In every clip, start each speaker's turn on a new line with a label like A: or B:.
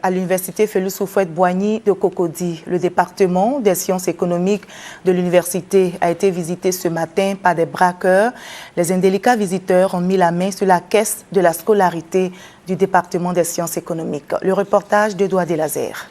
A: À l'université Félix Houphouët-Boigny de Cocody, le département des sciences économiques de l'université a été visité ce matin par des braqueurs. Les indélicats visiteurs ont mis la main sur la caisse de la scolarité du département des sciences économiques. Le reportage d'Edouard Delazer.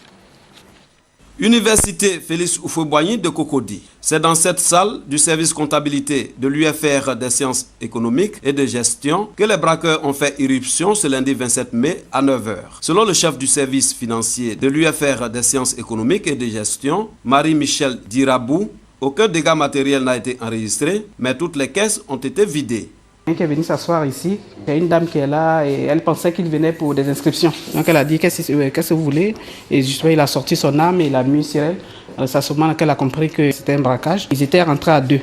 B: Université Félix Houphouët-Boigny de Cocody. C'est dans cette salle du service comptabilité de l'UFR des sciences économiques et de gestion que les braqueurs ont fait irruption ce lundi 27 mai à 9 h. Selon le chef du service financier de l'UFR des sciences économiques et de gestion, Marie-Michel Dirabou, aucun dégât matériel n'a été enregistré, mais toutes les caisses ont été vidées.
C: Qui est venu s'asseoir ici, il y a une dame qui est là et elle pensait qu'il venait pour des inscriptions. Donc elle a dit qu'est-ce que vous voulez, et justement il a sorti son arme et il a mis sur elle. C'est à ce moment qu'elle a compris que c'était un braquage. Ils étaient rentrés à deux.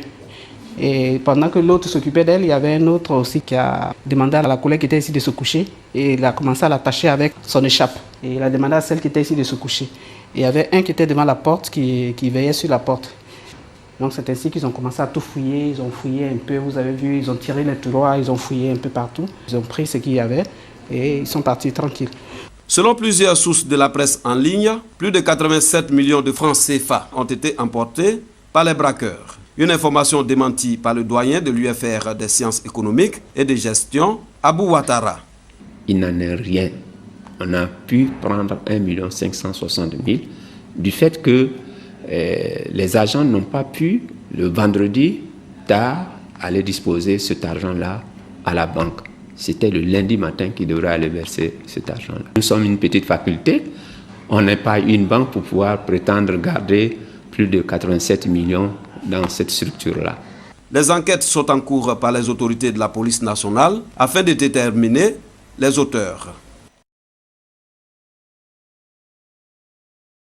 C: Et pendant que l'autre s'occupait d'elle, il y avait un autre aussi qui a demandé à la collègue qui était ici de se coucher et il a commencé à l'attacher avec son écharpe. Et il a demandé à celle qui était ici de se coucher. Et il y avait un qui était devant la porte qui veillait sur la porte. Donc c'est ainsi qu'ils ont commencé à tout fouiller, ils ont fouillé un peu, vous avez vu, ils ont tiré les tiroirs, ils ont fouillé un peu partout. Ils ont pris ce qu'il y avait et ils sont partis tranquilles.
B: Selon plusieurs sources de la presse en ligne, plus de 87 millions de francs CFA ont été emportés par les braqueurs. Une information démentie par le doyen de l'UFR des sciences économiques et de gestion, Abou Ouattara.
D: Il n'en est rien. On a pu prendre 1 560 000 du fait que les agents n'ont pas pu, le vendredi tard, aller disposer cet argent-là à la banque. C'était le lundi matin qu'ils devraient aller verser cet argent-là. Nous sommes une petite faculté, on n'est pas une banque pour pouvoir prétendre garder plus de 87 millions dans cette structure-là.
B: Les enquêtes sont en cours par les autorités de la police nationale afin de déterminer les auteurs.